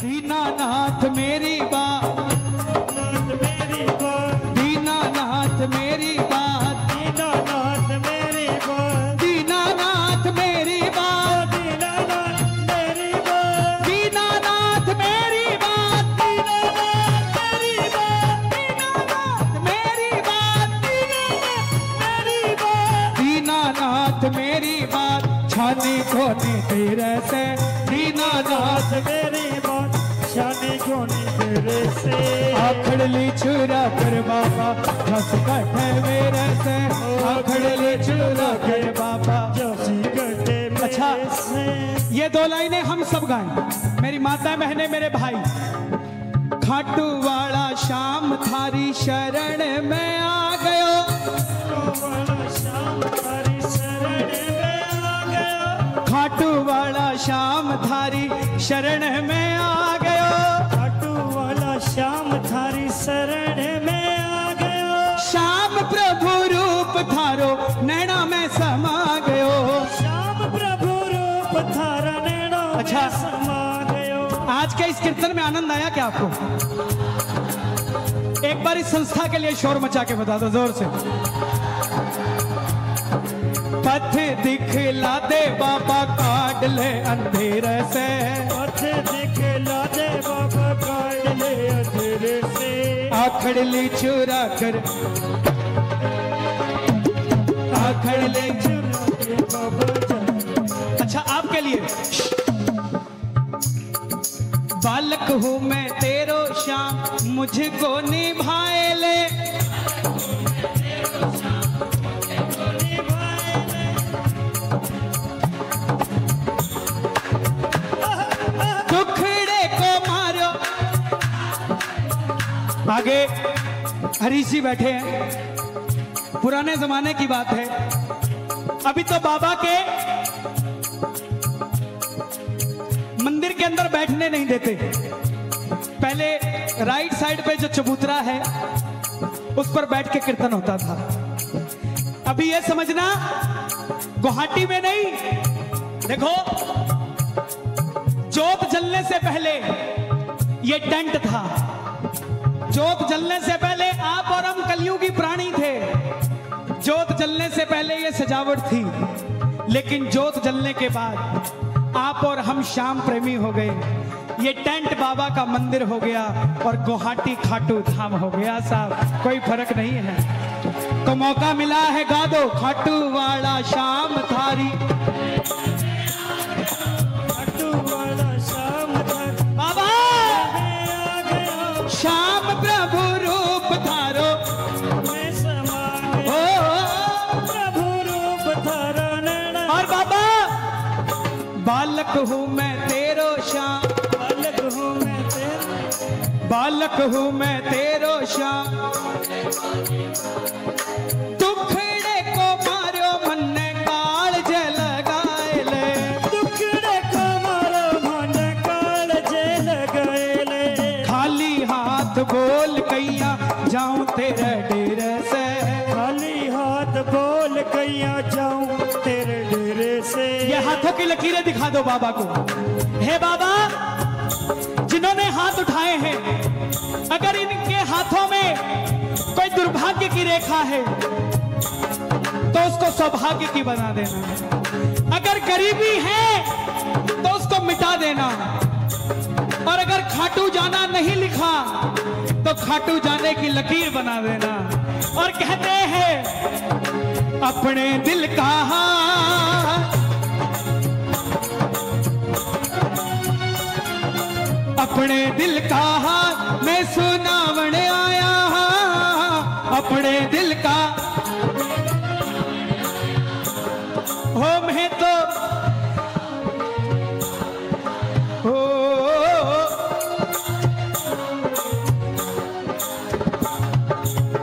दीनानाथ मेरी बात, मेरी बात, दीनानाथ मेरी बात, दीनानाथ मेरी बात, दीनानाथ मेरी बात, दीनानाथ मेरी बात, दीनानाथ मेरी बात, दीनानाथ मेरी बात, दीनानाथ मेरी बात, मेरी बात, दीनानाथ मेरी बात, छाने कोने तेरे से, दीनानाथ मेरी बात, शानी कोनी तेरे से, आखड़ ली चुरा कर बाबा, जस कटे मेरे से, आखड़ ली चुरा कर बाबा। जसी कटे मेरे अच्छा, से। ये दो लाइनें हम सब गाएं, मेरी माता बहने मेरे भाई। खाटू वाला श्याम थारी शरण में आ गयो, शाम थारी शरण में आ गया, खाटू वाला श्याम थारी शरण में आ गयो, खाटू वाला श्याम थारी शरण में आ गया, श्याम प्रभु रूप थारो नैना में समा गयो। श्याम प्रभु रूप थारा नैना में अच्छा। समा गयो। आज के इस कीर्तन में आनंद आया क्या आपको? एक बार इस संस्था के लिए शोर मचा के बता दो जोर से। पथ दिखला दे बाबा, काट ले अंधेरे से, पथ दिखला दे बाबा, काट ले अंधेरे से, आखड़ ली चुरा कर, आखड़ ले। चुरा के बाबा जा। अच्छा आपके लिए, बालक हूँ मैं तेरो श्याम, मुझको निभाए ले, दुखड़े को मारो। आगे हरीश जी बैठे हैं, पुराने जमाने की बात है। अभी तो बाबा के मंदिर के अंदर बैठने नहीं देते। पहले राइट साइड पे जो चबूतरा है उस पर बैठ के कीर्तन होता था। अभी ये समझना, गुवाहाटी में नहीं, देखो जोत जलने से पहले ये टेंट था। जोत जलने से पहले आप और हम कलयुगी प्राणी थे। जोत जलने से पहले ये सजावट थी, लेकिन जोत जलने के बाद आप और हम श्याम प्रेमी हो गए। ये टेंट बाबा का मंदिर हो गया और गुवाहाटी खाटू धाम हो गया। साहब कोई फर्क नहीं है। तो मौका मिला है, गा दो खाटू वाला श्याम थारी, खाटू वाला श्याम थारी बाबा में आ गया, श्याम प्रभु रूप थारो। में समा गया, ओ, प्रभु रूप थारा नैना। और बाबा बालक हूँ मैं तेरो श्याम, बालक हूँ मैं तेरा, बालक हूँ मैं तेरो श्याम, दुखड़े को मारो मन ने काल जे लगाए ले, दुखड़े को मारो मन काल जे लगाए ले, खाली हाथ बोल कैया जाऊं तेरे डेरे से, खाली हाथ बोल कैया जाऊं तेरे डेरे से। ये हाथों की लकीरें दिखा दो बाबा को। हे बाबा, जिन्होंने हाथ उठाए हैं, अगर इनके हाथों में कोई दुर्भाग्य की रेखा है तो उसको सौभाग्य की बना देना। अगर गरीबी है तो उसको मिटा देना। और अगर खाटू जाना नहीं लिखा तो खाटू जाने की लकीर बना देना। और कहते हैं अपने दिल का हाल, अपने दिल का हाल मैं सुनावण आया, अपने दिल का हो मैं तो हो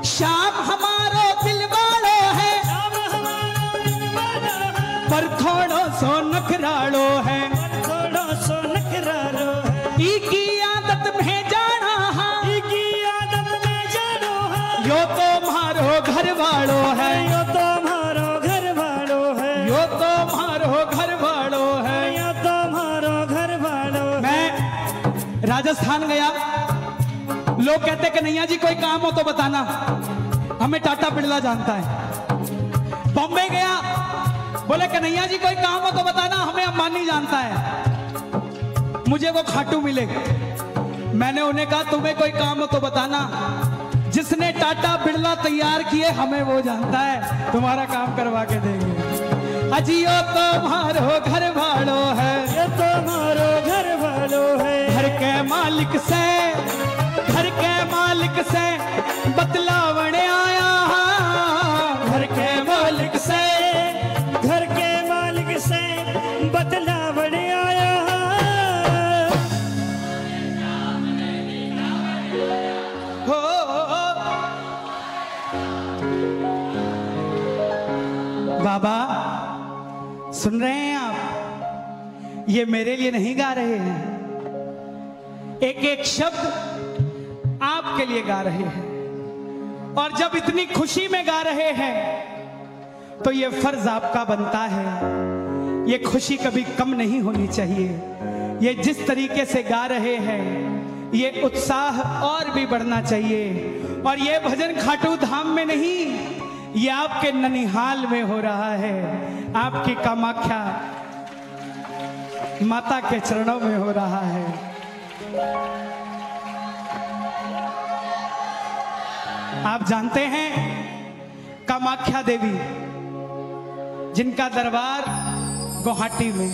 श्याम हमारो दिल वालो है, श्याम हमारा दिलवाना है, पर थोड़ो सो नखरालो है, थोड़ा सो नखरारो है, ई की आदत में जाना है, की आदत में जानो है, यो तो मारो घर वालो है, यो तो मारो घर वालो है, यो तो मारो घर वालो है। यो तो मारो घर वालो है। मैं राजस्थान गया, लोग कहते कन्हैया जी कोई काम हो तो बताना, हमें टाटा बिरला जानता है। बॉम्बे गया, बोले कन्हैया जी कोई काम हो तो बताना, हमें अंबानी जानता है। मुझे वो खाटू मिले, मैंने उन्हें कहा तुम्हें कोई काम हो तो बताना, जिसने टाटा बिरला तैयार किए हमें वो जानता है, तुम्हारा काम करवा के देंगे। अजियो तुम्हारो घर वालो है, ये तुम्हारो घर वालो है, घर के मालिक से, घर के मालिक से बतलावण आया, घर के मालिक से, घर के मालिक से बतलावण आया। हो बाबा सुन रहे हैं आप, ये मेरे लिए नहीं गा रहे हैं, एक एक शब्द आपके लिए गा रहे हैं। और जब इतनी खुशी में गा रहे हैं तो ये फर्ज आपका बनता है, ये खुशी कभी कम नहीं होनी चाहिए। ये जिस तरीके से गा रहे हैं ये उत्साह और भी बढ़ना चाहिए। और ये भजन खाटू धाम में नहीं, ये आपके ननिहाल में हो रहा है, आपकी कामाख्या माता के चरणों में हो रहा है। आप जानते हैं कामाख्या देवी, जिनका दरबार गुवाहाटी में,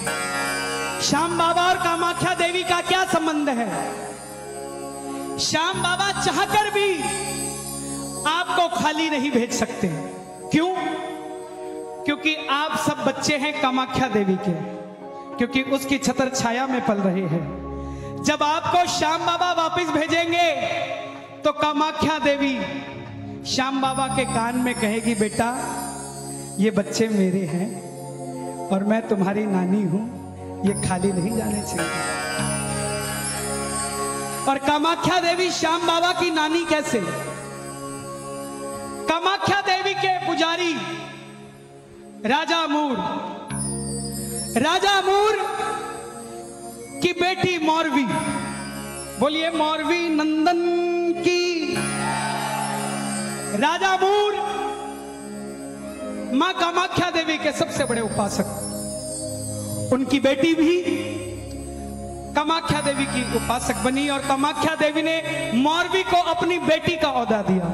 श्याम बाबा और कामाख्या देवी का क्या संबंध है? श्याम बाबा चाहकर भी आपको खाली नहीं भेज सकते। क्यों? क्योंकि आप सब बच्चे हैं कामाख्या देवी के, क्योंकि उसकी छत्र छाया में पल रहे हैं। जब आपको श्याम बाबा वापस भेजेंगे तो कामाख्या देवी श्याम बाबा के कान में कहेगी, बेटा ये बच्चे मेरे हैं और मैं तुम्हारी नानी हूं, ये खाली नहीं जाने चाहिए। और कामाख्या देवी श्याम बाबा की नानी कैसे? कामाख्या देवी के पुजारी राजा मूर, राजा मूर की बेटी मौरवी, बोलिए मौरवी नंदन की। राजा मूर मां कामाख्या देवी के सबसे बड़े उपासक, उनकी बेटी भी कामाख्या देवी की उपासक बनी और कामाख्या देवी ने मौरवी को अपनी बेटी का औहदा दिया।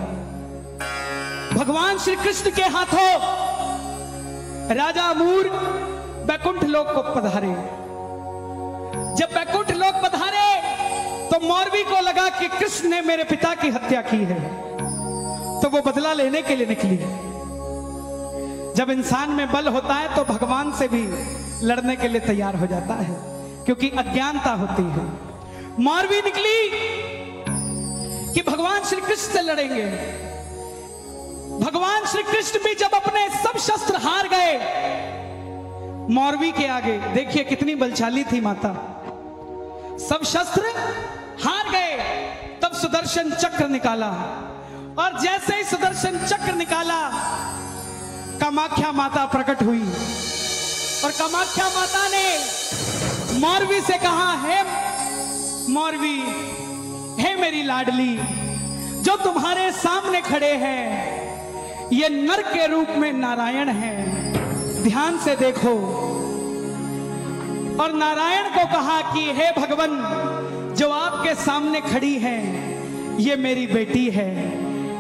भगवान श्री कृष्ण के हाथों राजा मूर बैकुंठ लोक को पधारे। जब बैकुंठ लोक पधारे तो मौरवी को लगा कि कृष्ण ने मेरे पिता की हत्या की है, तो वो बदला लेने के लिए निकली। जब इंसान में बल होता है तो भगवान से भी लड़ने के लिए तैयार हो जाता है, क्योंकि अज्ञानता होती है। मौरवी निकली कि भगवान श्री कृष्ण से लड़ेंगे। भगवान श्री कृष्ण भी जब अपने सब शस्त्र हार गए मौरवी के आगे, देखिए कितनी बलशाली थी माता, सब शस्त्र हार गए, तब सुदर्शन चक्र निकाला और जैसे ही सुदर्शन चक्र निकाला कामाख्या माता प्रकट हुई और कामाख्या माता ने मौरवी से कहा, हे मौरवी, हे मेरी लाडली, जो तुम्हारे सामने खड़े हैं ये नर के रूप में नारायण हैं, ध्यान से देखो। और नारायण को कहा कि हे भगवान, जो आपके सामने खड़ी है ये मेरी बेटी है,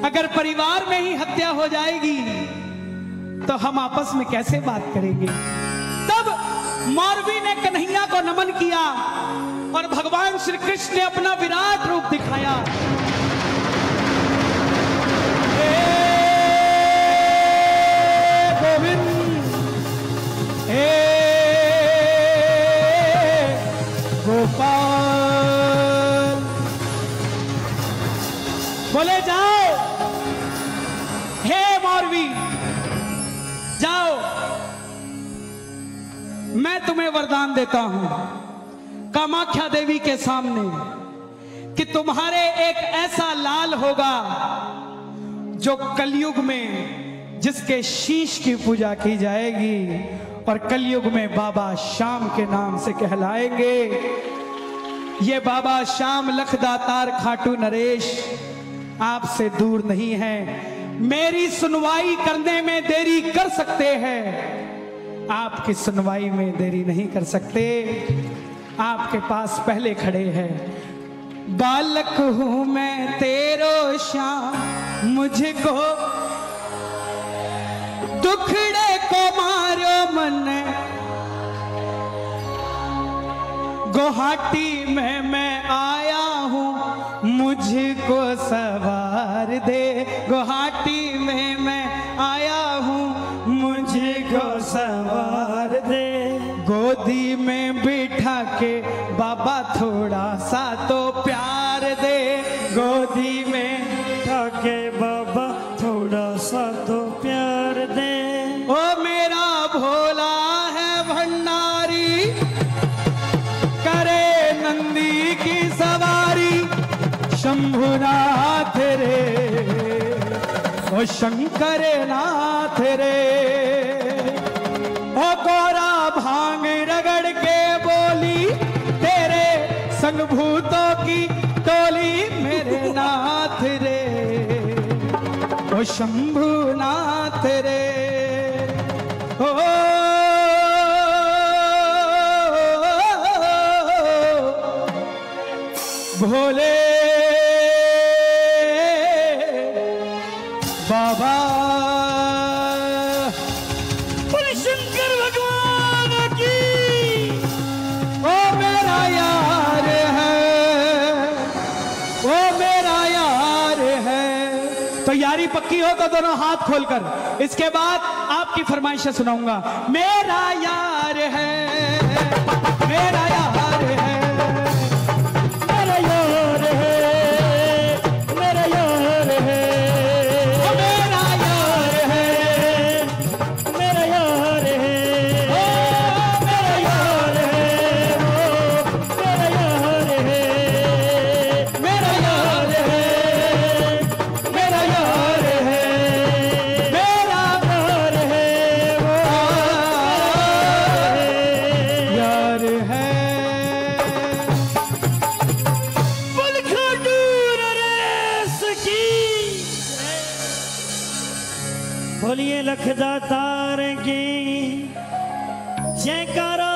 अगर परिवार में ही हत्या हो जाएगी तो हम आपस में कैसे बात करेंगे। तब मौरवी ने कन्हैया को नमन किया और भगवान श्री कृष्ण ने अपना विराट रूप दिखाया। गोविंद, गोपाल, बोले जाओ हे मौरवी, जाओ, मैं तुम्हें वरदान देता हूं कामाख्या देवी के सामने कि तुम्हारे एक ऐसा लाल होगा जो कलयुग में जिसके शीश की पूजा की जाएगी और कलयुग में बाबा श्याम के नाम से कहलाएंगे। ये बाबा श्याम लखदातार खाटू नरेश आपसे दूर नहीं है। मेरी सुनवाई करने में देरी कर सकते हैं, आपकी सुनवाई में देरी नहीं कर सकते। आपके पास पहले खड़े हैं। बालक हूं मैं तेरो श्याम, मुझको दुखड़े को मारो मन, गुवाहाटी में मैं आया हूँ मुझको सवार दे। गुवाहाटी में मैं आया हूँ मुझको सवार दे। गोदी में बिठा के बाबा थोड़ा सा तो प्यार दे। गोदी में बिठा के बाबा थोड़ा सा तो प्यार दे। ओ मेरा भोला है भंडारी, करे नंदी की सवारी। शंभुनाथ रे ओ शंकर नाथ रे, ओ गोरा भांग रगड़ के बोली तेरे संग भूतों की टोली। मेरे नाथ रे ओ शंभुनाथ रे, ओ भोले बाबा। बोले शंकर भगवान की। ओ मेरा यार है, ओ मेरा यार है। तो यारी पक्की हो तो दोनों हाथ खोलकर इसके बाद आपकी फरमाइशें सुनाऊंगा। मेरा यार है, मेरा यार है, मेरा यार है, मेरा यार है, ओ मेरा यार है, मेरा यार है, ओ मेरा यार है, मेरा यार है, मेरा यार है, मेरा यार है, मेरा यार है, यार है। बोल खाटू नरेश की। बोलिए लखदातार की जयकारा।